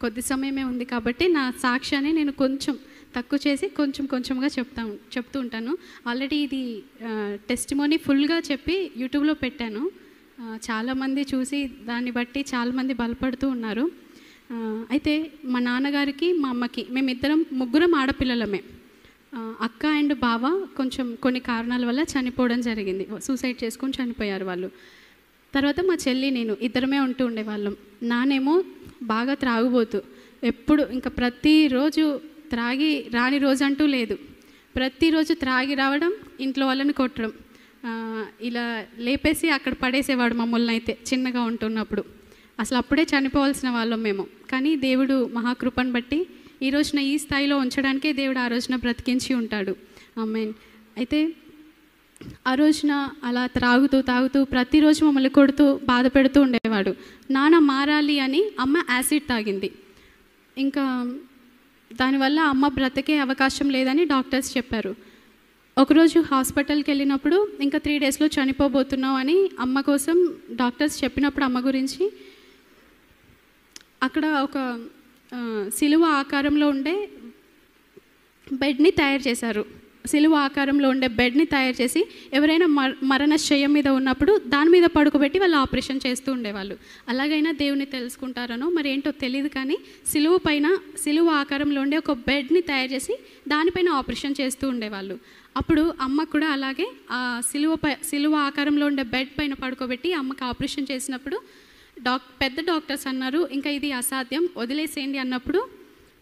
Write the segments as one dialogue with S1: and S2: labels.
S1: కొద్ది సమయమే ఉంది కాబట్టి నా సాక్ష్యాన్ని నేను కొంచెం తక్కువ చేసి కొంచెంగా చెప్తూ ఉంటాను. ఆల్రెడీ ఇది టెస్టిమోనీ ఫుల్గా చెప్పి యూట్యూబ్లో పెట్టాను. చాలామంది చూసి దాన్ని బట్టి చాలామంది బలపడుతూ ఉన్నారు. అయితే మా నాన్నగారికి మా అమ్మకి మేమిద్దరం ముగ్గురం ఆడపిల్లలమే. అక్క అండ్ బావ కొంచెం కొన్ని కారణాల వల్ల చనిపోవడం జరిగింది. సూసైడ్ చేసుకొని చనిపోయారు వాళ్ళు. తర్వాత మా చెల్లి నేను ఇద్దరమే ఉంటూ ఉండేవాళ్ళం. నానేమో బాగా త్రాగుబోతు, ఎప్పుడు ఇంకా ప్రతిరోజు త్రాగి రాని రోజు అంటూ లేదు. ప్రతిరోజు త్రాగి రావడం, ఇంట్లో వాళ్ళని కొట్టడం, ఇలా లేపేసి అక్కడ పడేసేవాడు మమ్మల్ని. అయితే చిన్నగా ఉంటున్నప్పుడు అసలు అప్పుడే చనిపోవాల్సిన వాళ్ళం మేము. కానీ దేవుడు మహాకృపను బట్టి ఈ రోజున ఈ స్థాయిలో ఉంచడానికే దేవుడు ఆ రోజున బ్రతికించి ఉంటాడు. ఆమేన్. అయితే ఆ రోజున అలా తాగుతూ ప్రతిరోజు మమ్మల్ని కొడుతూ బాధ పెడుతూ ఉండేవాడు. నాన్న మారాలి అని అమ్మ యాసిడ్ తాగింది. ఇంకా దానివల్ల అమ్మ బ్రతికే అవకాశం లేదని డాక్టర్స్ చెప్పారు. ఒకరోజు హాస్పిటల్కి వెళ్ళినప్పుడు ఇంకా 3 డేస్లో చనిపోబోతున్నావు అని అమ్మ కోసం డాక్టర్స్ చెప్పినప్పుడు అమ్మ గురించి అక్కడ ఒక సిలువ ఆకారంలో ఉండే బెడ్ని తయారు చేశారు. సిలువ ఆకారంలో ఉండే బెడ్ని తయారు చేసి ఎవరైనా మరణశయ్యం మీద ఉన్నప్పుడు దాని మీద పడుకోబెట్టి వాళ్ళు ఆపరేషన్ చేస్తూ ఉండేవాళ్ళు. అలాగైనా దేవుని తెలుసుకుంటారనో మరి ఏంటో తెలియదు, కానీ సిలువ ఆకారంలో ఉండే ఒక బెడ్ని తయారు చేసి దానిపైన ఆపరేషన్ చేస్తూ ఉండేవాళ్ళు. అప్పుడు అమ్మ కూడా అలాగే ఆ సిలువ ఆకారంలో ఉండే బెడ్ పైన పడుకోబెట్టి అమ్మకి ఆపరేషన్ చేసినప్పుడు పెద్ద డాక్టర్స్ అన్నారు, ఇంకా ఇది అసాధ్యం, వదిలేసేయండి అన్నప్పుడు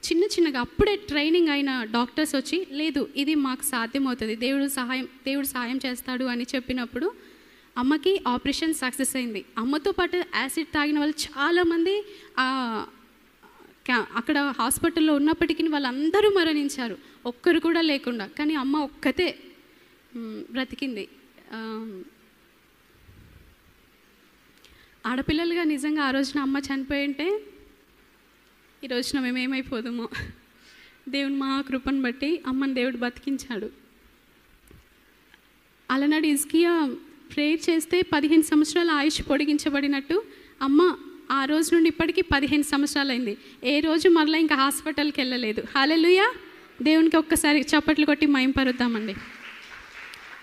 S1: చిన్నగా అప్పుడే ట్రైనింగ్ అయిన డాక్టర్స్ వచ్చి లేదు ఇది మాకు సాధ్యమవుతుంది, దేవుడు సహాయం చేస్తాడు అని చెప్పినప్పుడు అమ్మకి ఆపరేషన్ సక్సెస్ అయింది. అమ్మతో పాటు యాసిడ్ తాగిన వాళ్ళు చాలామంది అక్కడ హాస్పిటల్లో ఉన్నప్పటికీ వాళ్ళందరూ మరణించారు, ఒక్కరు కూడా లేకుండా. కానీ అమ్మ ఒక్కతే బ్రతికింది. ఆడపిల్లలుగా నిజంగా ఆ రోజున అమ్మ చనిపోయి ఉంటే ఈ రోజున మేమేమైపోదామో. దేవుని మహాకృపను బట్టి అమ్మని దేవుడు బతికించాడు. అలనాడు హిజ్కియా ప్రేయర్ చేస్తే 15 సంవత్సరాల ఆయుష్ పొడిగించబడినట్టు అమ్మ ఆ రోజు నుండి ఇప్పటికీ 15 సంవత్సరాలు అయింది. ఏ రోజు మరలా ఇంకా హాస్పిటల్కి వెళ్ళలేదు. హల్లెలూయా. దేవునికి ఒక్కసారి చప్పట్లు కొట్టి మహింపరుద్దామండి.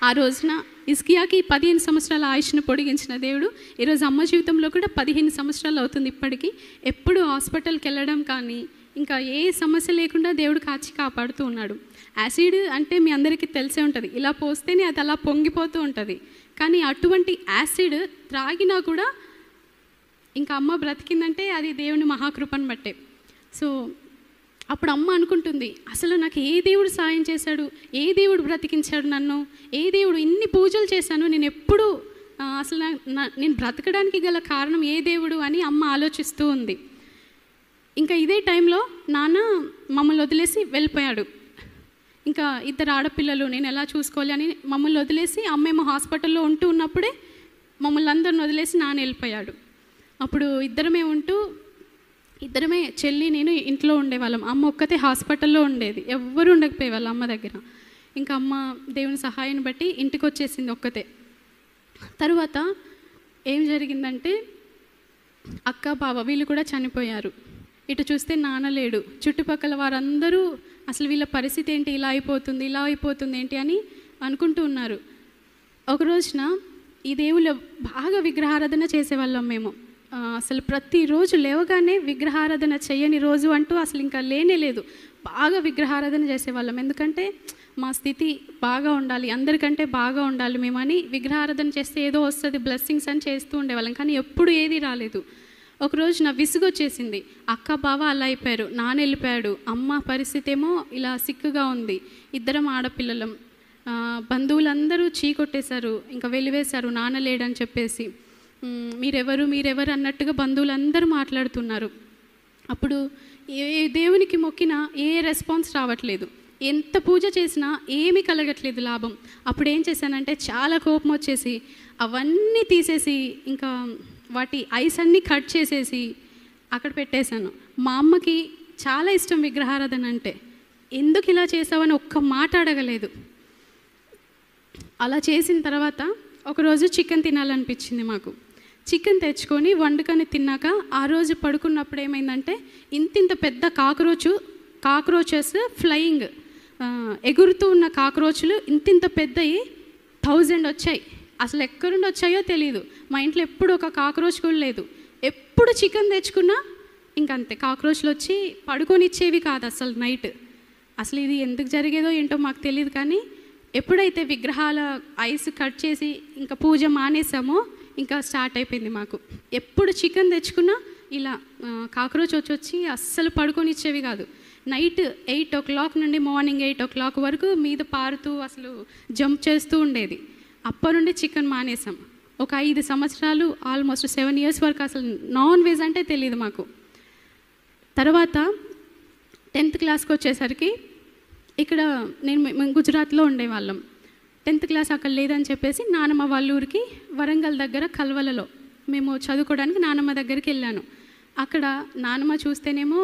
S1: ఆ రోజున హిజ్కియాకి 15 సంవత్సరాల ఆయుష్ను పొడిగించిన దేవుడు ఈరోజు అమ్మ జీవితంలో కూడా 15 సంవత్సరాలు అవుతుంది ఇప్పటికీ. ఎప్పుడు హాస్పిటల్కి వెళ్ళడం కానీ ఇంకా ఏ సమస్య లేకుండా దేవుడు కాపాడుతూ ఉన్నాడు. యాసిడ్ అంటే మీ అందరికీ తెలిసే ఉంటుంది, ఇలా పోస్తేనే అది అలా పొంగిపోతూ ఉంటుంది. కానీ అటువంటి యాసిడ్ త్రాగినా కూడా ఇంకా అమ్మ బ్రతికిందంటే అది దేవుని మహాకృపను బట్టే. సో అప్పుడు అమ్మ అనుకుంటుంది, అసలు నాకు ఏ దేవుడు సాయం చేశాడు, ఏ దేవుడు బ్రతికించాడు నన్ను, ఏ దేవుడు ఇన్ని పూజలు చేశాను, నేను ఎప్పుడు అసలు నేను బ్రతకడానికి గల కారణం ఏ దేవుడు అని అమ్మ ఆలోచిస్తూ ఉంది. ఇంకా ఇదే టైంలో నాన్న మమ్మల్ని వదిలేసి వెళ్ళిపోయాడు. ఇంకా 2 ఆడపిల్లలు నేను ఎలా చూసుకోవాలి అని మమ్మల్ని వదిలేసి అమ్మేమో హాస్పిటల్లో ఉంటూ ఉన్నప్పుడే మమ్మల్ని అందరిని వదిలేసి నాన్న వెళ్ళిపోయాడు. అప్పుడు ఇద్దరమే చెల్లి నేను ఇంట్లో ఉండేవాళ్ళం. అమ్మ ఒక్కతే హాస్పిటల్లో ఉండేది, ఎవ్వరూ ఉండకపోయేవాళ్ళు అమ్మ దగ్గర. ఇంకా అమ్మ దేవుని సహాయాన్ని బట్టి ఇంటికి వచ్చేసింది ఒక్కతే. తరువాత ఏం జరిగిందంటే అక్క బావ వీళ్ళు కూడా చనిపోయారు. ఇటు చూస్తే నాన్న లేడు. చుట్టుపక్కల వారందరూ అసలు వీళ్ళ పరిస్థితి ఏంటి, ఇలా అయిపోతుంది ఏంటి అని అనుకుంటూ ఉన్నారు. ఒక రోజున ఈ దేవుళ్ళు బాగా విగ్రహారాధన చేసేవాళ్ళం మేము. అసలు ప్రతిరోజు లేవగానే విగ్రహారాధన చేయని రోజు అంటూ అసలు ఇంకా లేనే లేదు. బాగా విగ్రహారాధన చేసేవాళ్ళం. ఎందుకంటే మా స్థితి బాగా ఉండాలి, అందరికంటే బాగా ఉండాలి మేమని విగ్రహారాధన చేస్తే ఏదో వస్తుంది బ్లెస్సింగ్స్ అని చేస్తూ ఉండేవాళ్ళం. కానీ ఎప్పుడు ఏది రాలేదు. ఒకరోజు నా విసుగు వచ్చేసింది. అక్క బావ అలా అయిపోయారు, నాన్న వెళ్ళిపోయాడు, అమ్మ పరిస్థితి ఏమో ఇలా సిక్కుగా ఉంది, ఇద్దరం ఆడపిల్లలం, బంధువులందరూ చీకొట్టేశారు, ఇంకా వెలివేశారు నాన్న లేడని చెప్పేసి. మీరెవరు అన్నట్టుగా బంధువులందరూ మాట్లాడుతున్నారు. అప్పుడు ఏ దేవునికి మొక్కినా ఏ రెస్పాన్స్ రావట్లేదు, ఎంత పూజ చేసినా ఏమీ కలగట్లేదు లాభం. అప్పుడు ఏం చేశానంటే చాలా కోపం వచ్చేసి అవన్నీ తీసేసి ఇంకా వాటి ఐస్ అన్నీ కట్ చేసేసి అక్కడ పెట్టేశాను. మా అమ్మకి చాలా ఇష్టం విగ్రహారాధన అంటే. ఎందుకు ఇలా చేసావని ఒక్క మాట అడగలేదు. అలా చేసిన తర్వాత ఒకరోజు చికెన్ తినాలనిపించింది మాకు. చికెన్ తెచ్చుకొని వండుకొని తిన్నాక ఆ రోజు పడుకున్నప్పుడు ఏమైందంటే ఇంతింత పెద్ద కాక్రోచెస్ ఫ్లయింగ్, ఎగురుతూ ఉన్న కాక్రోచ్లు ఇంతింత పెద్దవి 1000 వచ్చాయి. అసలు ఎక్కడి నుండి వచ్చాయో తెలియదు. మా ఇంట్లో ఎప్పుడు ఒక కాక్రోచ్ కూడా లేదు. ఎప్పుడు చికెన్ తెచ్చుకున్నా ఇంకంతే కాక్రోచ్లు వచ్చి పడుకొని ఇచ్చేవి కాదు అసలు నైట్. అసలు ఇది ఎందుకు జరిగేదో ఏంటో మాకు తెలియదు. కానీ ఎప్పుడైతే విగ్రహాల ఐస్ కట్ చేసి ఇంకా పూజ మానేసామో ఇంకా స్టార్ట్ అయిపోయింది మాకు. ఎప్పుడు చికెన్ తెచ్చుకున్నా ఇలా కాక్రోచ్ వచ్చి అస్సలు పడుకొని ఇచ్చేవి కాదు. నైట్ 8 o'clock నుండి మార్నింగ్ 8 o'clock వరకు మీద పారుతూ అసలు జంప్ చేస్తూ ఉండేది. అప్పటి నుండి చికెన్ మానేసాం. ఒక 5 సంవత్సరాలు ఆల్మోస్ట్ 7 years వరకు అసలు నాన్ వెజ్ అంటే తెలియదు మాకు. తర్వాత 10th క్లాస్కి వచ్చేసరికి ఇక్కడ మేము గుజరాత్లో ఉండేవాళ్ళం. 10th క్లాస్ అక్కడ లేదని చెప్పేసి నానమ్మ వాళ్ళ ఊరికి వరంగల్ దగ్గర కల్వలలో మేము చదువుకోవడానికి నానమ్మ దగ్గరికి వెళ్ళాను. అక్కడ నానమ్మ చూస్తేనేమో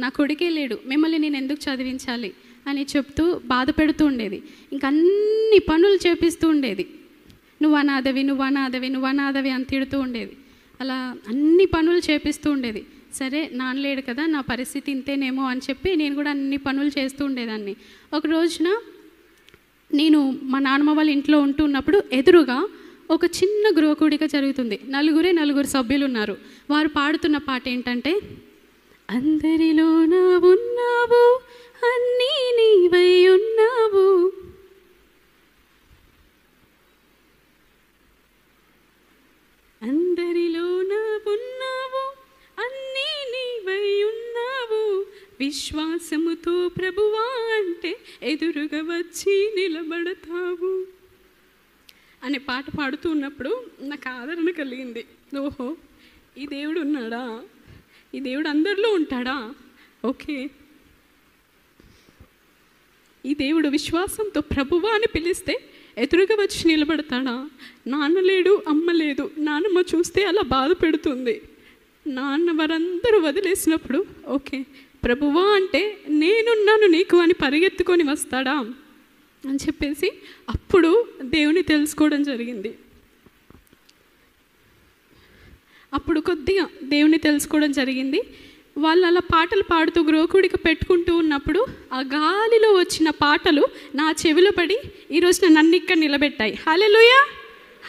S1: నా కొడుకే లేడు, మిమ్మల్ని నేను ఎందుకు చదివించాలి అని చెప్తూ బాధ పెడుతూ ఉండేది. ఇంకా అన్ని పనులు చేపిస్తూ ఉండేది. నువ్వు అనాథవి అని తిడుతూ ఉండేది. అలా అన్ని పనులు చేపిస్తూ ఉండేది. సరే నాన్నలేడు కదా, నా పరిస్థితి ఇంతేనేమో అని చెప్పి నేను కూడా అన్ని పనులు చేస్తూ ఉండేదాన్ని. ఒక రోజున నేను మా నాన్నమ్మ వాళ్ళ ఇంట్లో ఉంటున్నప్పుడు ఎదురుగా ఒక చిన్న గృహకూడిక జరుగుతుంది. 9 సభ్యులు ఉన్నారు. వారు పాడుతున్న పాట ఏంటంటే, అందరిలోన ఉన్నావు అన్నీ నీవై ఉన్నావు, అందరిలోన ఉన్నావు అన్నీ నీవై ఉన్నావు, విశ్వాసముతో ప్రభువా అంటే ఎదురుగా వచ్చి నిలబడతావు అనే పాట పాడుతూ ఉన్నప్పుడు నాకు ఆదరణ కలిగింది. ఓహో, ఈ దేవుడు ఉన్నాడా, ఈ దేవుడు అందరిలో ఉంటాడా, ఓకే, ఈ దేవుడు విశ్వాసంతో ప్రభువా అని పిలిస్తే ఎదురుగా వచ్చి నిలబడతాడా. నాన్న లేడు, అమ్మ లేదు, నాన్నమ్మ చూస్తే అలా బాధ పెడుతుంది, నాన్న వారందరూ వదిలేసినప్పుడు ఓకే ప్రభువా అంటే నేనున్నాను నీకు అని పరిగెత్తుకొని వస్తాడా అని చెప్పేసి అప్పుడు దేవుని తెలుసుకోవడం జరిగింది. అప్పుడు కొద్దిగా దేవుని తెలుసుకోవడం జరిగింది. వాళ్ళు అలా పాటలు పాడుతూ గృహకూడిక పెట్టుకుంటూ ఉన్నప్పుడు ఆ గాలిలో వచ్చిన పాటలు నా చెవిలో పడి ఈరోజు నన్ను ఇక్కడ నిలబెట్టాయి. హల్లెలూయా,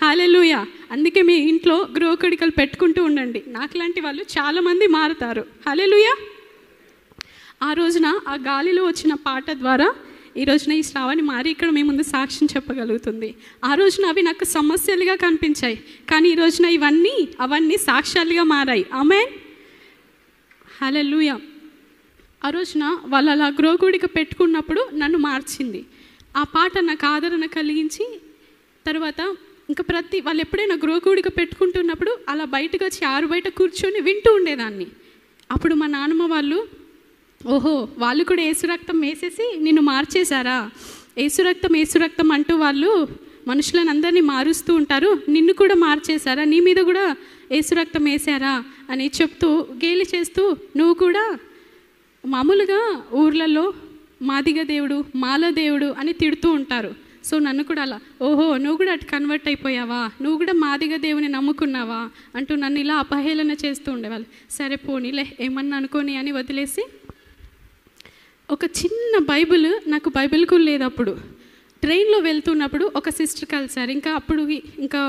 S1: హల్లెలూయా. అందుకే మీ ఇంట్లో గృహకూడికలు పెట్టుకుంటూ ఉండండి. నాకులాంటి వాళ్ళు చాలామంది మారుతారు. హల్లెలూయా. ఆ రోజున ఆ గాలిలో వచ్చిన పాట ద్వారా ఈ రోజున ఈ శ్రావణి మారి ఇక్కడ మీ ముందు సాక్ష్యం చెప్పగలుగుతుంది. ఆ రోజున అవి నాకు సమస్యలుగా కనిపించాయి, కానీ ఈ రోజున అవన్నీ సాక్ష్యాలుగా మారాయి. ఆమేన్, హల్లెలూయా. ఆ రోజున వాళ్ళు అలా గృహకూడిక పెట్టుకున్నప్పుడు నన్ను మార్చింది. ఆ పాట నాకు ఆదరణ కలిగించి తర్వాత ఇంకా వాళ్ళు ఎప్పుడైనా గృహకూడిక పెట్టుకుంటున్నప్పుడు అలా బయటకు వచ్చి ఆరు బయట కూర్చొని వింటూ ఉండేదాన్ని. అప్పుడు మా నాన్నమ్మ వాళ్ళు, ఓహో వాళ్ళు కూడా యేసు రక్తం వేసేసి నిన్ను మార్చేశారా, యేసు రక్తం అంటూ వాళ్ళు మనుషులను అందరినీ మారుస్తూ ఉంటారు, నిన్ను కూడా మార్చేశారా, నీ మీద కూడా యేసు రక్తం వేసారా అని చెప్తూ గేలి చేస్తూ, నువ్వు కూడా మామూలుగా ఊర్లలో మాదిగ దేవుడు, మాల దేవుడు అని తిడుతూ ఉంటారు. సో నన్ను కూడా అలా, ఓహో నువ్వు కూడా అటు కన్వర్ట్ అయిపోయావా, నువ్వు కూడా మాదిగ దేవుని నమ్ముకున్నావా అంటూ నన్ను ఇలా అపహేళన చేస్తూ ఉండేవాళ్ళు. సరే పోనీలే ఏమన్నా అనుకోని అని వదిలేసి ఒక చిన్న బైబిల్, నాకు బైబిల్ కూడా లేదు అప్పుడు, ట్రైన్లో వెళ్తున్నప్పుడు ఒక సిస్టర్ కలిసారు. ఇంకా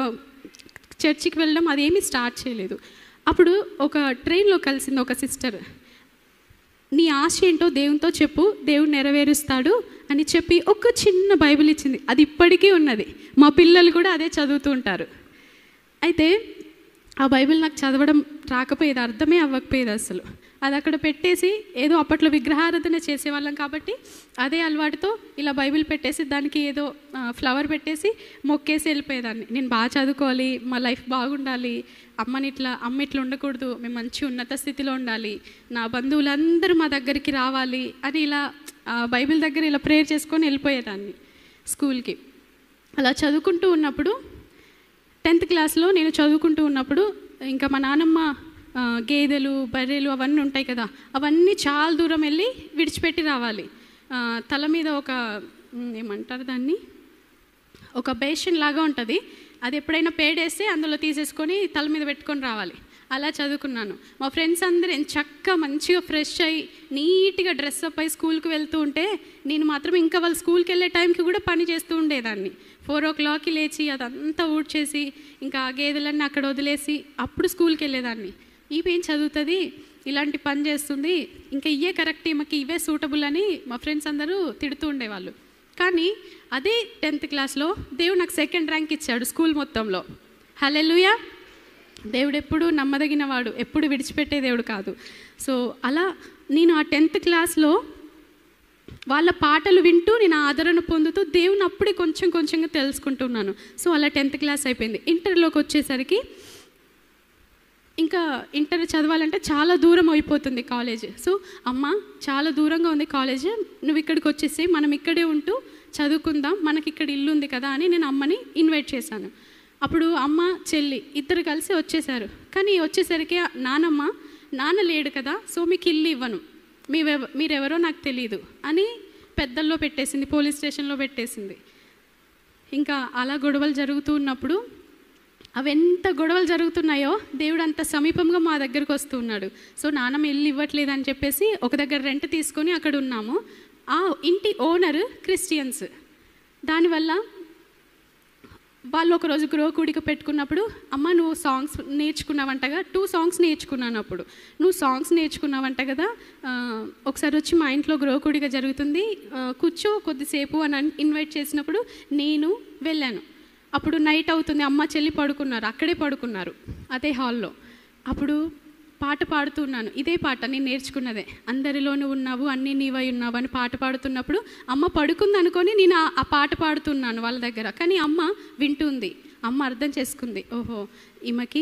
S1: చర్చికి వెళ్ళడం అదేమీ స్టార్ట్ చేయలేదు. అప్పుడు ఒక ట్రైన్లో కలిసింది ఒక సిస్టర్. నీ ఆశ ఏంటో దేవునితో చెప్పు, దేవుడు నెరవేరుస్తాడు అని చెప్పి ఒక చిన్న బైబిల్ ఇచ్చింది. అది ఇప్పటికీ ఉన్నది, మా పిల్లలు కూడా అదే చదువుతూ ఉంటారు. అయితే ఆ బైబిల్ నాకు చదవడం రాకపోయేది, అర్థమే అవ్వకపోయేది అసలు. అది అక్కడ పెట్టేసి ఏదో అప్పట్లో విగ్రహారాధన చేసేవాళ్ళం కాబట్టి అదే అలవాటుతో ఇలా బైబిల్ పెట్టేసి దానికి ఏదో ఫ్లవర్ పెట్టేసి మొక్కేసి వెళ్ళిపోయేదాన్ని. నేను బాగా చదువుకోవాలి, మా లైఫ్ బాగుండాలి, అమ్మ ఇట్లా ఉండకూడదు, మేము మంచి ఉన్నత స్థితిలో ఉండాలి, నా బంధువులందరూ మా దగ్గరికి రావాలి అని ఇలా బైబిల్ దగ్గర ఇలా ప్రేయర్ చేసుకొని వెళ్ళిపోయేదాన్ని స్కూల్కి. అలా చదువుకుంటూ ఉన్నప్పుడు 10th క్లాస్లో నేను చదువుకుంటూ ఉన్నప్పుడు ఇంకా మా నాన్నమ్మ గేదెలు బర్రెలు అవన్నీ ఉంటాయి కదా, అవన్నీ చాలా దూరం వెళ్ళి విడిచిపెట్టి రావాలి. తల మీద ఒక ఏమంటారు దాన్ని, ఒక బేషన్ లాగా ఉంటుంది, అది ఎప్పుడైనా పేడేస్తే అందులో తీసేసుకొని తల మీద పెట్టుకొని రావాలి. అలా చదువుకున్నాను. మా ఫ్రెండ్స్ అందరూ చక్కగా మంచిగా ఫ్రెష్ అయ్యి నీట్గా డ్రెస్అప్ అయ్యి స్కూల్కి వెళ్తూ ఉంటే నేను మాత్రం ఇంకా వాళ్ళు స్కూల్కి వెళ్ళే టైంకి కూడా పని చేస్తూ ఉండేదాన్ని. 4 o'clockకి లేచి అదంతా ఊడ్చేసి ఇంకా గేదెలన్నీ అక్కడ వదిలేసి అప్పుడు స్కూల్కి వెళ్ళేదాన్ని. ఈమెం చదువుతుంది, ఇలాంటి పని చేస్తుంది, ఇంకా ఇవే కరెక్ట్, ఈమెకి ఇవే సూటబుల్ అని మా ఫ్రెండ్స్ అందరూ తిడుతూ ఉండేవాళ్ళు. కానీ అదే 10th క్లాస్లో దేవుడు నాకు 2nd ర్యాంక్ ఇచ్చాడు స్కూల్ మొత్తంలో. హల్లెలూయా. దేవుడు ఎప్పుడు నమ్మదగిన వాడు, ఎప్పుడు విడిచిపెట్టే దేవుడు కాదు. సో అలా నేను ఆ 10th క్లాస్లో వాళ్ళ పాటలు వింటూ నేను ఆదరణ పొందుతూ దేవుని అప్పుడే కొంచెం కొంచెంగా తెలుసుకుంటున్నాను. సో అలా 10th క్లాస్ అయిపోయింది. ఇంటర్లోకి వచ్చేసరికి ఇంకా ఇంటర్ చదవాలంటే చాలా దూరం అయిపోతుంది కాలేజ్. సో అమ్మ చాలా దూరంగా ఉంది కాలేజ్, నువ్వు ఇక్కడికి వచ్చేసి మనం ఇక్కడే ఉంటూ చదువుకుందాం, మనకి ఇక్కడ ఇల్లు ఉంది కదా అని నేను అమ్మని ఇన్వైట్ చేశాను. అప్పుడు అమ్మ చెల్లి ఇద్దరు కలిసి వచ్చేసారు. కానీ వచ్చేసరికి నాన్న లేడు కదా, సో మీకు ఇల్లు ఇవ్వను, మీరెవరో నాకు తెలియదు అని పెద్దల్లో పెట్టేసింది, పోలీస్ స్టేషన్లో పెట్టేసింది. ఇంకా అలా గొడవలు జరుగుతూ ఉన్నప్పుడు అవెంత గొడవలు జరుగుతున్నాయో దేవుడు అంత సమీపంగా మా దగ్గరకు వస్తూ ఉన్నాడు. సో నాన్నమ్మ ఇల్లు ఇవ్వట్లేదు అని చెప్పేసి ఒక దగ్గర రెంట్ తీసుకొని అక్కడ ఉన్నాము. ఆ ఇంటి ఓనర్ క్రిస్టియన్స్. దానివల్ల వాళ్ళు ఒకరోజు గృహకూడిక పెట్టుకున్నప్పుడు అమ్మ నువ్వు సాంగ్స్ నేర్చుకున్నావంటగా, 2 songs నేర్చుకున్నాను. అప్పుడు నువ్వు సాంగ్స్ నేర్చుకున్నావంట కదా, ఒకసారి వచ్చి మా ఇంట్లో గృహకూడిక జరుగుతుంది, కూర్చో కొద్దిసేపు అని ఇన్వైట్ చేసినప్పుడు నేను వెళ్ళాను. అప్పుడు నైట్ అవుతుంది, అమ్మ చెల్లి పడుకున్నారు, అక్కడే పడుకున్నారు అదే హాల్లో. అప్పుడు పాట పాడుతున్నాను, ఇదే పాట నేను నేర్చుకున్నదే, అందరిలోనూ ఉన్నావు అన్నీ నీవై ఉన్నావు అని పాట పాడుతున్నప్పుడు అమ్మ పడుకుంది అనుకొని నేను ఆ పాట పాడుతున్నాను వాళ్ళ దగ్గర. కానీ అమ్మ వింటుంది, అమ్మ అర్థం చేసుకుంది, ఓహో ఈమెకి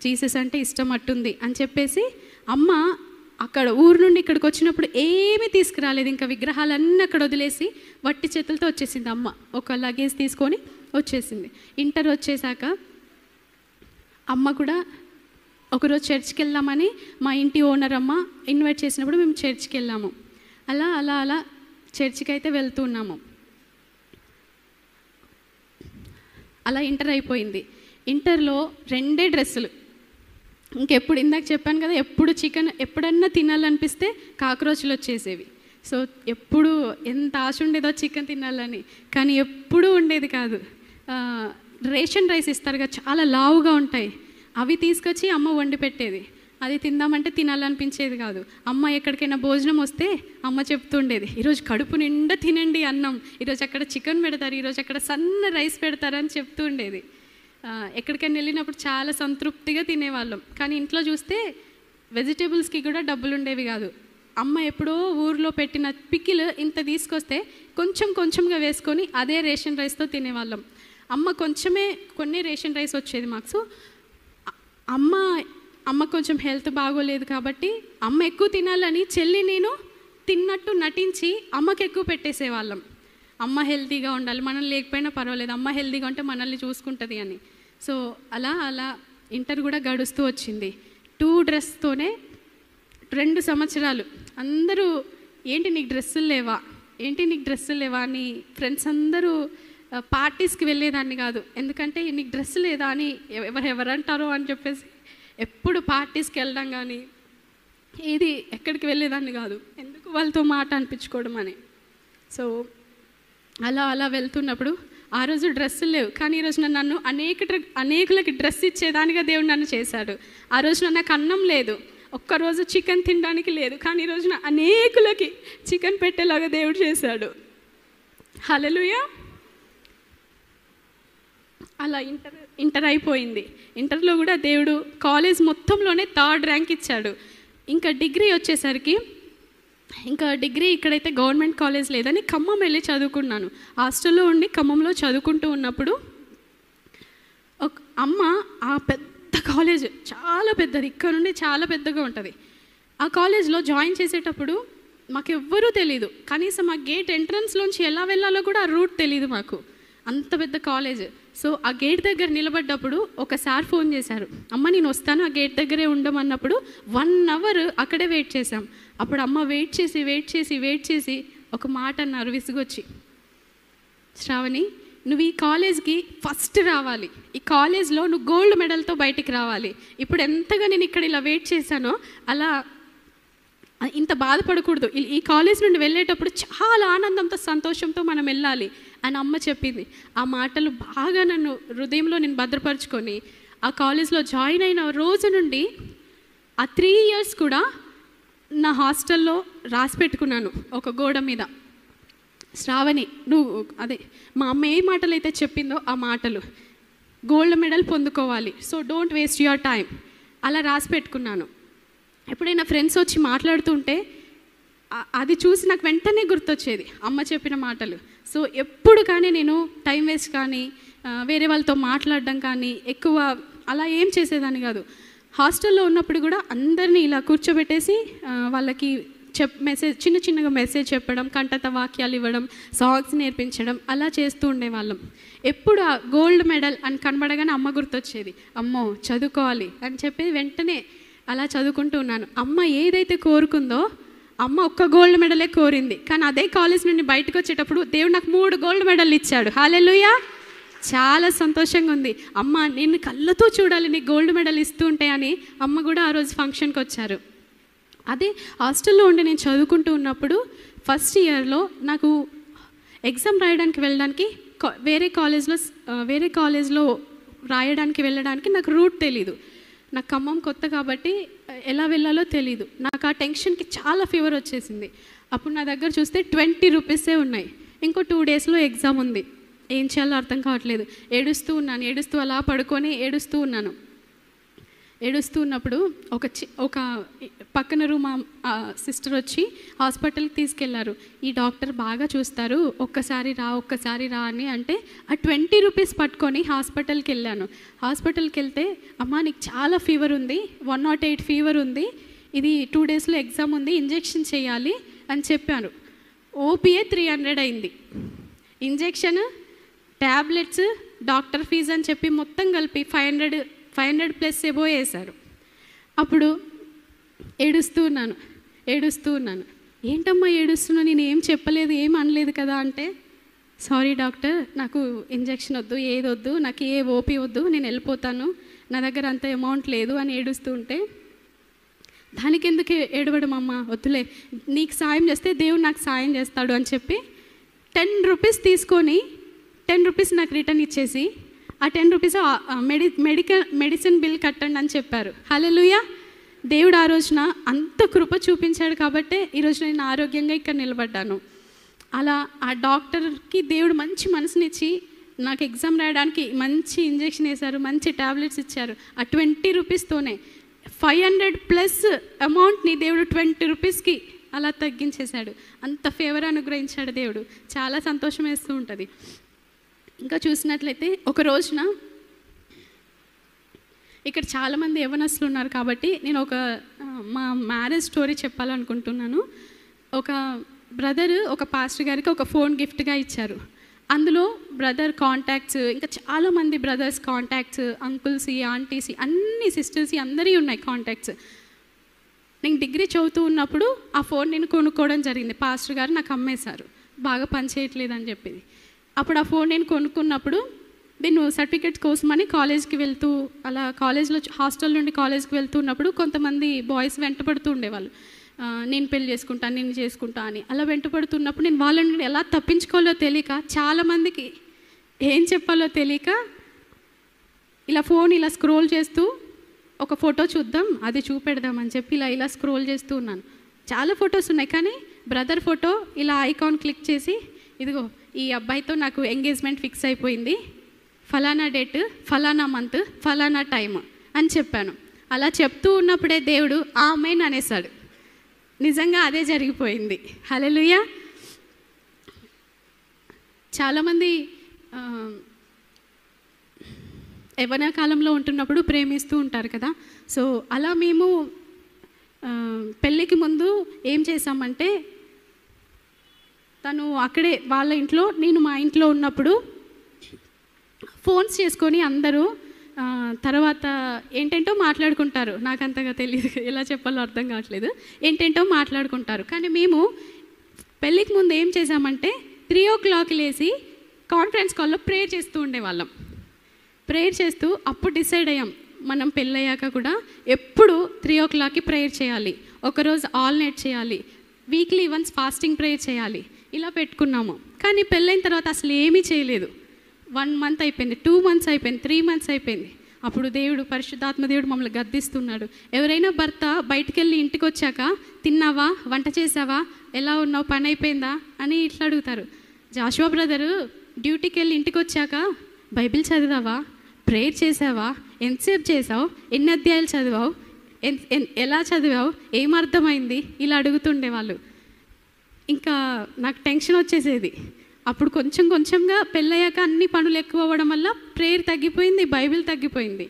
S1: జీసస్ అంటే ఇష్టం అట్టుంది అని చెప్పేసి అమ్మ అక్కడ ఊరు నుండి ఇక్కడికి వచ్చినప్పుడు ఏమీ తీసుకురాలేదు, ఇంకా విగ్రహాలన్నీ అక్కడ వదిలేసి వట్టి చేతులతో వచ్చేసింది. అమ్మ ఒక లగేజ్ తీసుకొని వచ్చేసింది. ఇంటర్ వచ్చేసాక అమ్మ కూడా ఒకరోజు చర్చ్కి వెళ్దామని మా ఇంటి ఓనర్ అమ్మ ఇన్వైట్ చేసినప్పుడు మేము చర్చ్కి వెళ్ళాము. అలా అలా అలా చర్చ్కి అయితే వెళ్తున్నాము. అలా ఇంటర్ అయిపోయింది. ఇంటర్లో 2 డ్రెస్సులు. ఇంకెప్పుడు ఇందాక చెప్పాను కదా, ఎప్పుడు చికెన్ ఎప్పుడన్నా తినాలనిపిస్తే కాక్రోచ్లు వచ్చేసేవి. సో ఎప్పుడు ఎంత ఆశ ఉండేదో చికెన్ తినాలని, కానీ ఎప్పుడూ ఉండేది కాదు. రేషన్ రైస్ ఇస్తారుగా, చాలా లావుగా ఉంటాయి, అవి తీసుకొచ్చి అమ్మ వండి పెట్టేది. అది తిందామంటే తినాలనిపించేది కాదు. అమ్మ ఎక్కడికైనా భోజనం వస్తే అమ్మ చెప్తుండేది, ఈరోజు కడుపు నిండా తినండి అన్నం, ఈరోజు అక్కడ చికెన్ పెడతారు, ఈరోజు అక్కడ సన్న రైస్ పెడతారని చెప్తూ ఉండేది. ఎక్కడికైనా వెళ్ళినప్పుడు చాలా సంతృప్తిగా తినేవాళ్ళం. కానీ ఇంట్లో చూస్తే వెజిటేబుల్స్కి కూడా డబ్బులు ఉండేవి కాదు. అమ్మ ఎప్పుడో ఊర్లో పెట్టిన పికిల్ ఇంత తీసుకొస్తే కొంచెం కొంచెంగా వేసుకొని అదే రేషన్ రైస్తో తినేవాళ్ళం. అమ్మ కొన్ని రేషన్ రైస్ వచ్చేది మాకు. సో అమ్మ కొంచెం హెల్త్ బాగోలేదు కాబట్టి అమ్మ ఎక్కువ తినాలని చెల్లి నేను తిన్నట్టు నటించి అమ్మకి ఎక్కువ పెట్టేసేవాళ్ళం. అమ్మ హెల్తీగా ఉండాలి, మనం లేకపోయినా పర్వాలేదు, అమ్మ హెల్తీగా ఉంటే మనల్ని చూసుకుంటుంది అని. సో అలా అలా ఇంటర్ కూడా గడుస్తూ వచ్చింది. 2 డ్రెస్తోనే 2 సంవత్సరాలు. అందరూ ఏంటి నీకు డ్రెస్సులు లేవా అని ఫ్రెండ్స్ అందరూ పార్టీస్కి వెళ్ళేదాన్ని కాదు, ఎందుకంటే నీకు డ్రెస్ లేదా అని ఎవరంటారో అని చెప్పేసి ఎప్పుడు పార్టీస్కి వెళ్ళడం కానీ ఏది ఎక్కడికి వెళ్ళేదాన్ని కాదు, ఎందుకు వాళ్ళతో మాట అనిపించుకోవడం అని. సో అలా అలా వెళ్తున్నప్పుడు ఆ రోజు డ్రెస్సులు లేవు, కానీ ఈరోజు నన్ను అనేకులకి డ్రెస్ ఇచ్చేదానిగా దేవుడు నన్ను చేశాడు. ఆ రోజున నాకు అన్నం లేదు, ఒక్కరోజు చికెన్ తినడానికి లేదు, కానీ ఈరోజున అనేకులకి చికెన్ పెట్టేలాగా దేవుడు చేశాడు. హల్లెలూయా. అలా ఇంటర్ అయిపోయింది. ఇంటర్లో కూడా దేవుడు కాలేజ్ మొత్తంలోనే 3rd ర్యాంక్ ఇచ్చాడు. ఇంకా డిగ్రీ వచ్చేసరికి డిగ్రీ ఇక్కడైతే గవర్నమెంట్ కాలేజ్ లేదని ఖమ్మం వెళ్ళి చదువుకున్నాను. హాస్టల్లో ఉండి ఖమ్మంలో చదువుకుంటూ ఉన్నప్పుడు ఒక అమ్మ ఆ పెద్ద కాలేజ్, చాలా పెద్దది, ఇక్కడ నుండి చాలా పెద్దగా ఉంటుంది. ఆ కాలేజ్లో జాయిన్ చేసేటప్పుడు మాకెవ్వరూ తెలీదు, కనీసం ఆ గేట్ ఎంట్రన్స్లోంచి ఎలా వెళ్ళాలో కూడా ఆ రూట్ తెలీదు మాకు, అంత పెద్ద కాలేజ్. సో ఆ గేట్ దగ్గర నిలబడ్డప్పుడు ఒకసారి ఫోన్ చేశారు, అమ్మ నేను వస్తాను ఆ గేట్ దగ్గరే ఉండమన్నప్పుడు 1 hour అక్కడే వెయిట్ చేశాం. అప్పుడు అమ్మ వెయిట్ చేసి ఒక మాట అన్నారు విసుగొచ్చి, శ్రావణి నువ్వు ఈ కాలేజ్కి ఫస్ట్ రావాలి, ఈ కాలేజ్లో నువ్వు గోల్డ్ మెడల్తో బయటికి రావాలి. ఇప్పుడు ఎంతగా నేను ఇక్కడ ఇలా వెయిట్ చేశానో అలా ఇంత బాధపడకూడదు. ఈ కాలేజ్ నుండి వెళ్ళేటప్పుడు చాలా ఆనందంతో సంతోషంతో మనం వెళ్ళాలి అని అమ్మ చెప్పింది. ఆ మాటలు బాగా నన్ను హృదయంలో నేను భద్రపరుచుకొని ఆ కాలేజ్లో జాయిన్ అయిన రోజు నుండి ఆ 3 years కూడా నా హాస్టల్లో రాసి పెట్టుకున్నాను ఒక గోడ మీద, శ్రావణి నువ్వు అదే మా అమ్మ ఏ మాటలు అయితే చెప్పిందో ఆ మాటలు, గోల్డ్ మెడల్ పొందుకోవాలి, so don't waste your time, అలా రాసి పెట్టుకున్నాను. ఎప్పుడైనా ఫ్రెండ్స్ వచ్చి మాట్లాడుతుంటే అది చూసి నాకు వెంటనే గుర్తొచ్చేది అమ్మ చెప్పిన మాటలు. సో ఎప్పుడు కానీ నేను టైం వేస్ట్ కానీ వేరే వాళ్ళతో మాట్లాడడం కానీ ఎక్కువ అలా ఏం చేసేదాన్ని కాదు. హాస్టల్లో ఉన్నప్పుడు కూడా అందరినీ ఇలా కూర్చోబెట్టేసి వాళ్ళకి చిన్న చిన్నగా మెసేజ్ చెప్పడం, కంటత వాక్యాలు ఇవ్వడం, సాంగ్స్ నేర్పించడం అలా చేస్తూ ఉండేవాళ్ళం. ఎప్పుడు ఆ గోల్డ్ మెడల్ అని కనబడగానే అమ్మ గుర్తొచ్చేది. అమ్మో చదువుకోవాలి అని చెప్పి వెంటనే అలా చదువుకుంటూ ఉన్నాను. అమ్మ ఏదైతే కోరుకుందో అమ్మ ఒక్క గోల్డ్ మెడలే కోరింది, కానీ అదే కాలేజ్ నుండి బయటకు వచ్చేటప్పుడు దేవుడు నాకు 3 గోల్డ్ మెడల్ ఇచ్చాడు. హల్లెలూయా, చాలా సంతోషంగా ఉంది. అమ్మ నేను కళ్ళతో చూడాలి నీ గోల్డ్ మెడల్ ఇస్తూ ఉంటే అని అమ్మ కూడా ఆ రోజు ఫంక్షన్కి వచ్చారు. అదే హాస్టల్లో ఉండి నేను చదువుకుంటూ ఉన్నప్పుడు ఫస్ట్ ఇయర్లో నాకు ఎగ్జామ్ రాయడానికి వెళ్ళడానికి వేరే కాలేజ్లో రాయడానికి వెళ్ళడానికి నాకు రూట్ తెలీదు. నాకు ఖమ్మం కొత్త కాబట్టి ఎలా వెళ్ళాలో తెలీదు. నాకు ఆ టెన్షన్కి చాలా ఫీవర్ వచ్చేసింది. అప్పుడు నా దగ్గర చూస్తే 20 rupees ఉన్నాయి. ఇంకో 2 daysలో ఎగ్జామ్ ఉంది. ఏం చేయాలో అర్థం కావట్లేదు. ఏడుస్తూ అలా పడుకొని ఏడుస్తూ ఉన్నప్పుడు ఒక పక్కన రూమ్ సిస్టర్ వచ్చి హాస్పిటల్కి తీసుకెళ్లారు. ఈ డాక్టర్ బాగా చూస్తారు, ఒక్కసారి రా అని అంటే ఆ 20 rupees పట్టుకొని హాస్పిటల్కి వెళ్ళాను. హాస్పిటల్కి వెళ్తే అమ్మ నీకు చాలా ఫీవర్ ఉంది, 108 ఫీవర్ ఉంది, ఇది 2 daysలో ఎగ్జామ్ ఉంది, ఇంజెక్షన్ చేయాలి అని చెప్పాను. ఓపీఏ 300 అయింది. ఇంజెక్షన్, ట్యాబ్లెట్స్, డాక్టర్ ఫీజు అని చెప్పి మొత్తం కలిపి 500+ ఎబో వేశారు. అప్పుడు ఏడుస్తూ ఉన్నాను. ఏంటమ్మా ఏడుస్తున్నాను, నేను ఏం చెప్పలేదు, ఏం అనలేదు కదా అంటే, సారీ డాక్టర్, నాకు ఇంజెక్షన్ వద్దు, ఏది వద్దు, నాకు ఏ ఓపీ వద్దు, నేను వెళ్ళిపోతాను, నా దగ్గర అంత అమౌంట్ లేదు అని ఏడుస్తూ ఉంటే, దానికి ఎందుకు ఏడవడం అమ్మ, వద్దులే, నీకు సాయం చేస్తే దేవుడు నాకు సాయం చేస్తాడు అని చెప్పి 10 rupees తీసుకొని 10 rupees నాకు రిటర్న్ ఇచ్చేసి ఆ 10 rupees మెడిసిన్ బిల్ కట్టండి అని చెప్పారు. హల్లెలూయా, దేవుడు ఆ రోజున అంత కృప చూపించాడు కాబట్టి ఈరోజు నేను ఆరోగ్యంగా ఇక్కడ నిలబడ్డాను. అలా ఆ డాక్టర్కి దేవుడు మంచి మనసునిచ్చి నాకు ఎగ్జామ్ రాయడానికి మంచి ఇంజెక్షన్ వేశారు, మంచి ట్యాబ్లెట్స్ ఇచ్చారు. ఆ 20 rupeestోనే 500+ అమౌంట్ని దేవుడు 20 rupeesకి అలా తగ్గించేశాడు. అంత ఫేవర్ అనుగ్రహించాడు దేవుడు. చాలా సంతోషం వేస్తూ ఉంటుంది. ఇంకా చూసినట్లయితే ఒక రోజున ఇక్కడ చాలామంది యవ్వనస్తులు ఉన్నారు కాబట్టి నేను మా మ్యారేజ్ స్టోరీ చెప్పాలనుకుంటున్నాను. ఒక బ్రదర్ ఒక పాస్టర్ గారికి ఒక ఫోన్ గిఫ్ట్గా ఇచ్చారు. అందులో బ్రదర్ కాంటాక్ట్స్, ఇంకా చాలామంది బ్రదర్స్ కాంటాక్ట్స్, అంకుల్స్, ఆంటీస్, అన్ని సిస్టర్స్ అందరి ఉన్నాయి కాంటాక్ట్స్. నేను డిగ్రీ చదువుతూ ఉన్నప్పుడు ఆ ఫోన్ నేను కొనుక్కోవడం జరిగింది. పాస్టర్ గారు నాకు అమ్మేశారు, బాగా పనిచేయట్లేదు అని చెప్పింది. అప్పుడు ఆ ఫోన్ నేను కొనుక్కున్నప్పుడు నేను సర్టిఫికేట్స్ కోసమని కాలేజ్కి వెళ్తూ అలా హాస్టల్ నుండి కాలేజ్కి వెళ్తూ ఉన్నప్పుడు కొంతమంది బాయ్స్ వెంటపడుతూ ఉండేవాళ్ళు, నేను పెళ్లి చేసుకుంటాను, నేను చేసుకుంటా అని. అలా వెంటపడుతున్నప్పుడు నేను వాళ్ళని ఎలా తప్పించుకోవాలో తెలియక, చాలామందికి ఏం చెప్పాలో తెలియక ఇలా ఫోన్ ఇలా స్క్రోల్ చేస్తూ ఒక ఫోటో చూద్దాం, అది చూపెడదాం అని చెప్పి ఇలా స్క్రోల్ చేస్తూ ఉన్నాను. చాలా ఫొటోస్ ఉన్నాయి, కానీ బ్రదర్ ఫోటో ఇలా ఐకాన్ క్లిక్ చేసి, ఇదిగో ఈ అబ్బాయితో నాకు ఎంగేజ్మెంట్ ఫిక్స్ అయిపోయింది, ఫలానా డేట్, ఫలానా మంత్, ఫలానా టైం అని చెప్పాను. అలా చెప్తూ ఉన్నప్పుడే దేవుడు ఆమేన్ అనేసాడు. నిజంగా అదే జరిగిపోయింది. హల్లెలూయా. చాలామంది యవ్వన కాలంలో ఉంటున్నప్పుడు ప్రేమిస్తూ ఉంటారు కదా. సో అలా మేము పెళ్ళికి ముందు ఏం చేసామంటే, తను అక్కడే వాళ్ళ ఇంట్లో, నేను మా ఇంట్లో ఉన్నప్పుడు ఫోన్స్ చేసుకొని అందరూ తర్వాత ఏంటేంటో మాట్లాడుకుంటారు. నాకు అంతగా తెలియదు, ఎలా చెప్పాలో అర్థం కావట్లేదు. ఏంటేంటో మాట్లాడుకుంటారు. కానీ మేము పెళ్ళికి ముందు ఏం చేసామంటే 3 o'clock లేసి కాన్ఫరెన్స్ కాల్లో ప్రేయర్ చేస్తూ ఉండేవాళ్ళం. ప్రేయర్ చేస్తూ అప్పుడు డిసైడ్ అయ్యాం, మనం పెళ్ళయ్యాక కూడా ఎప్పుడు 3 ప్రేయర్ చేయాలి, ఒకరోజు ఆల్ నైట్ చేయాలి, వీక్లీ వన్స్ ఫాస్టింగ్ ప్రేయర్ చేయాలి, ఇలా పెట్టుకున్నాము. కానీ పెళ్ళైన తర్వాత అసలు ఏమీ చేయలేదు. 1 మంత్ అయిపోయింది, 2 మంత్స్ అయిపోయింది, 3 మంత్స్ అయిపోయింది. అప్పుడు దేవుడు, పరిశుద్ధాత్మ దేవుడు మమ్మల్ని గద్దిస్తున్నాడు. ఎవరైనా భర్త బయటికి వెళ్ళి ఇంటికి వచ్చాక తిన్నావా, వంట చేసావా, ఎలా ఉన్నావు, పని అయిపోయిందా అని ఇట్లా అడుగుతారు. జాషువా బ్రదరు డ్యూటీకి వెళ్ళి ఇంటికి వచ్చాక బైబిల్ చదివావా, ప్రేయర్ చేసావా, ఎంతసేపు చేసావు, ఎన్ని అధ్యాయాలు చదివావు, ఎలా చదివావు, ఏమర్థమైంది, ఇలా అడుగుతుండేవాళ్ళు. ఇంకా నాకు టెన్షన్ వచ్చేసేది. అప్పుడు కొంచెం కొంచెంగా పెళ్ళయ్యాక అన్ని పనులు ఎక్కువ అవ్వడం వల్ల ప్రేయర్ తగ్గిపోయింది, బైబిల్ తగ్గిపోయింది.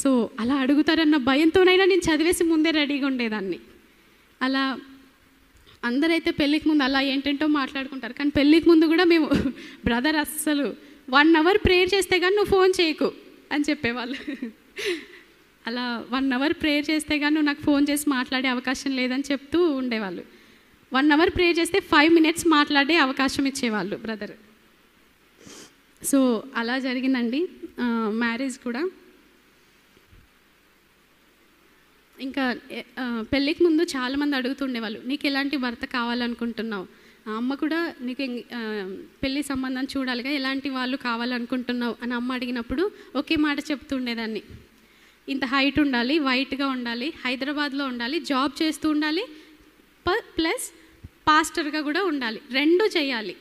S1: సో అలా అడుగుతారన్న భయంతోనైనా నేను చదివేసి ముందే రెడీగా ఉండేదాన్ని. అలా అందరైతే పెళ్ళికి ముందు అలా ఏంటంటో మాట్లాడుకుంటారు, కానీ పెళ్ళికి ముందు కూడా మేము బ్రదర్ అస్సలు 1 అవర్ ప్రేయర్ చేస్తే కానీ నువ్వు ఫోన్ చేయకు అని చెప్పేవాళ్ళు. అలా 1 అవర్ ప్రేయర్ చేస్తే కానీ నువ్వు నాకు ఫోన్ చేసి మాట్లాడే అవకాశం లేదని చెప్తూ ఉండేవాళ్ళు. 1 అవర్ ప్రేయర్ చేస్తే 5 మినిట్స్ మాట్లాడే అవకాశం ఇచ్చేవాళ్ళు బ్రదర్. సో అలా జరిగిందండి మ్యారేజ్ కూడా. ఇంకా పెళ్ళికి ముందు చాలామంది అడుగుతుండేవాళ్ళు, నీకు ఎలాంటి భర్త కావాలనుకుంటున్నావు, అమ్మ కూడా నీకు పెళ్ళి సంబంధం చూడాలిగా, ఎలాంటి వాళ్ళు కావాలనుకుంటున్నావు అని అమ్మ అడిగినప్పుడు ఒకే మాట చెప్తుండేదాన్ని, ఇంత హైట్ ఉండాలి, వైట్గా ఉండాలి, హైదరాబాద్లో ఉండాలి, జాబ్ చేస్తూ ఉండాలి, ప్లస్ పాస్టర్గా కూడా ఉండాలి, 2 చేయాలి,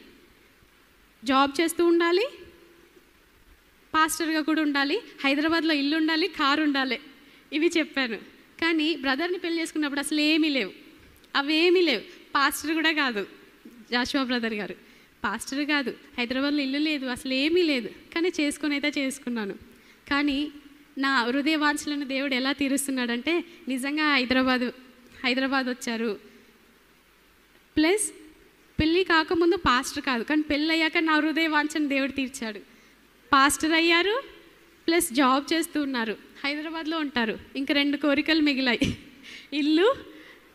S1: జాబ్ చేస్తూ ఉండాలి, పాస్టర్గా కూడా ఉండాలి, హైదరాబాద్లో ఇల్లు ఉండాలి, కారు ఉండాలి, ఇవి చెప్పాను. కానీ బ్రదర్ని పెళ్లి చేసుకున్నప్పుడు అసలు ఏమీ లేవు, అవేమీ లేవు. పాస్టర్ కూడా కాదు జాషువా బ్రదర్ గారు, పాస్టర్ కాదు, హైదరాబాద్లో ఇల్లు లేదు, అసలు ఏమీ లేదు. కానీ చేసుకుని అయితే చేసుకున్నాను. కానీ నా హృదయ వాంఛలను దేవుడు ఎలా తీరుస్తున్నాడంటే, నిజంగా హైదరాబాద్ వచ్చారు, ప్లస్ పెళ్ళి కాకముందు పాస్టర్ కాదు, కానీ పెళ్ళి అయ్యాక నా హృదయ వాంఛను దేవుడు తీర్చాడు. పాస్టర్ అయ్యారు, ప్లస్ జాబ్ చేస్తూ ఉన్నారు, హైదరాబాద్లో ఉంటారు. ఇంకా 2 కోరికలు మిగిలాయి, ఇల్లు,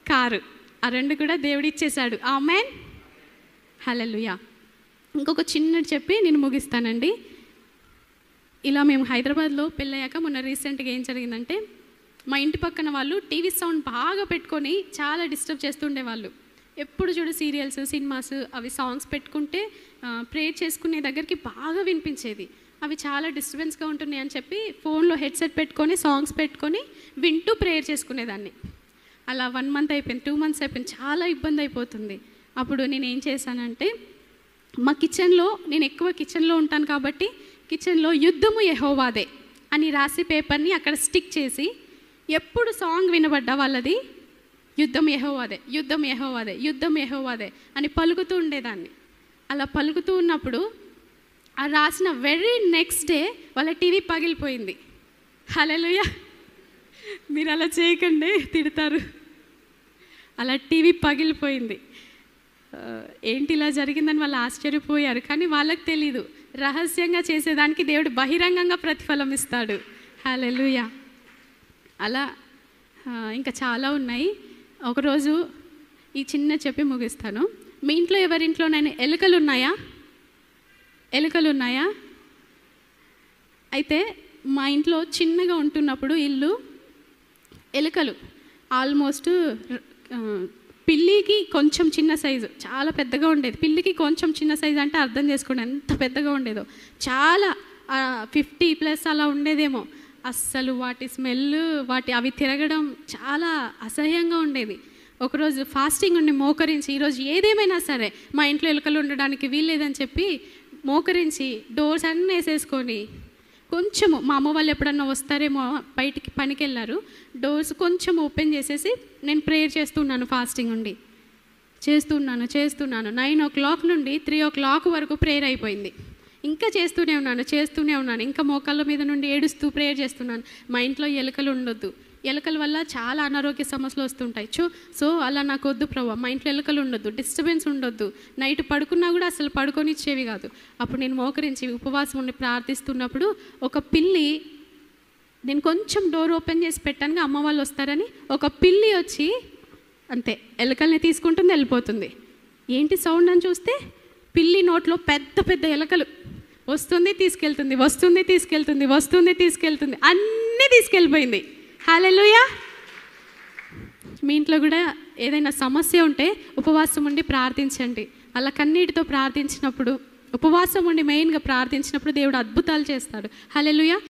S1: కారు. ఆ 2 కూడా దేవుడు ఇచ్చేశాడు. ఆమేన్, హల్లెలూయా. ఇంకొక చిన్నది చెప్పి నేను ముగిస్తానండి. ఇలా మేము హైదరాబాద్లో పెళ్ళయ్యాక మొన్న రీసెంట్గా ఏం జరిగిందంటే, మా ఇంటి పక్కన వాళ్ళు టీవీ సౌండ్ బాగా పెట్టుకొని చాలా డిస్టర్బ్ చేస్తుండేవాళ్ళు. ఎప్పుడు చూడు సీరియల్స్, సినిమాస్, అవి సాంగ్స్ పెట్టుకుంటే ప్రేయర్ చేసుకునే దగ్గరికి బాగా వినిపించేది. అవి చాలా డిస్టర్బెన్స్గా ఉంటున్నాయి అని చెప్పి ఫోన్లో హెడ్సెట్ పెట్టుకొని సాంగ్స్ పెట్టుకొని వింటూ ప్రేయర్ చేసుకునేదాన్ని. అలా 1 మంత్ అయిపోయింది, 2 మంత్స్ అయిపోయింది, చాలా ఇబ్బంది అయిపోతుంది. అప్పుడు నేను ఏం చేశానంటే, మా కిచెన్లో, నేను ఎక్కువ కిచెన్లో ఉంటాను కాబట్టి కిచెన్లో యుద్ధము యెహోవాదే అని రాసి పేపర్ని అక్కడ స్టిక్ చేసి, ఎప్పుడు సాంగ్ వినబడ్డా వాళ్ళది యుద్ధం యెహోవాదే, యుద్ధం యెహోవాదే, యుద్ధం యెహోవాదే అని పలుకుతూ ఉండేదాన్ని. అలా పలుకుతూ ఉన్నప్పుడు ఆ రాసిన వెరీ నెక్స్ట్ డే వాళ్ళ టీవీ పగిలిపోయింది. హల్లెలూయా. మీరు అలా చేయకండి, తిడతారు. అలా టీవీ పగిలిపోయింది. ఏంటి ఇలా జరిగిందని వాళ్ళు ఆశ్చర్యపోయారు. కానీ వాళ్ళకి తెలీదు, రహస్యంగా చేసేదానికి దేవుడు బహిరంగంగా ప్రతిఫలం ఇస్తాడు. హల్లెలూయా. అలా ఇంకా చాలా ఉన్నాయి. ఒకరోజు ఈ చిన్న చెప్పి ముగిస్తాను. మీ ఇంట్లో ఎవరింట్లోనైనా ఎలుకలు ఉన్నాయా? ఎలుకలు ఉన్నాయా? అయితే మా ఇంట్లో చిన్నగా ఉంటున్నప్పుడు ఇల్లు, ఎలుకలు ఆల్మోస్ట్ పిల్లికి కొంచెం చిన్న సైజు, చాలా పెద్దగా ఉండేది. పిల్లికి కొంచెం చిన్న సైజు అంటే అర్థం చేసుకోండి ఎంత పెద్దగా ఉండేదో. చాలా 50+ అలా ఉండేదేమో. అస్సలు వాటి స్మెల్, అవి తిరగడం చాలా అసహ్యంగా ఉండేది. ఒకరోజు ఫాస్టింగ్ ఉండి మోకరించి, ఈరోజు ఏదేమైనా సరే మా ఇంట్లో ఎలుకలు ఉండడానికి వీల్లేదని చెప్పి మోకరించి డోర్స్ అన్నీ వేసేసుకొని, కొంచెము మా అమ్మ వాళ్ళు ఎప్పుడన్నా వస్తారేమో బయటికి పనికి వెళ్ళారు, డోర్స్ కొంచెం ఓపెన్ చేసేసి నేను ప్రేయర్ చేస్తున్నాను. ఫాస్టింగ్ ఉండి చేస్తున్నాను 9 o'clock నుండి 3 o'clock వరకు ప్రేయర్ అయిపోయింది. ఇంకా చేస్తూనే ఉన్నాను. ఇంకా మోకాళ్ళ మీద నుండి ఏడుస్తూ ప్రేయర్ చేస్తున్నాను. మా ఇంట్లో ఎలుకలు ఉండొద్దు, ఎలుకల వల్ల చాలా అనారోగ్య సమస్యలు వస్తుంటాయి. సో అలా నాకు వద్దు ప్రభు, మా ఇంట్లో ఎలుకలు ఉండొద్దు, డిస్టర్బెన్స్ ఉండొద్దు. నైట్ పడుకున్నా కూడా అసలు పడుకొనిచ్చేవి కాదు. అప్పుడు నేను మోకరించి ఉపవాసం ఉండి ప్రార్థిస్తున్నప్పుడు ఒక పిల్లి, నేను కొంచెం డోర్ ఓపెన్ చేసి పెట్టాను, అమ్మ వాళ్ళు వస్తారని ఒక పిల్లి వచ్చి అంతే ఎలుకల్ని తీసుకుంటుంది, వెళ్ళిపోతుంది. ఏంటి సౌండ్ అని చూస్తే పిల్లి నోట్లో పెద్ద పెద్ద ఎలుకలు. వస్తుంది తీసుకెళ్తుంది, వస్తుంది తీసుకెళ్తుంది, వస్తుంది తీసుకెళ్తుంది, అన్నీ తీసుకెళ్ళిపోయింది. హల్లెలూయా. మీ ఇంట్లో కూడా ఏదైనా సమస్య ఉంటే ఉపవాసం ఉండి ప్రార్థించండి. అలా కన్నీటితో ప్రార్థించినప్పుడు, ఉపవాసం ఉండి మెయిన్గా ప్రార్థించినప్పుడు దేవుడు అద్భుతాలు చేస్తాడు. హల్లెలూయా.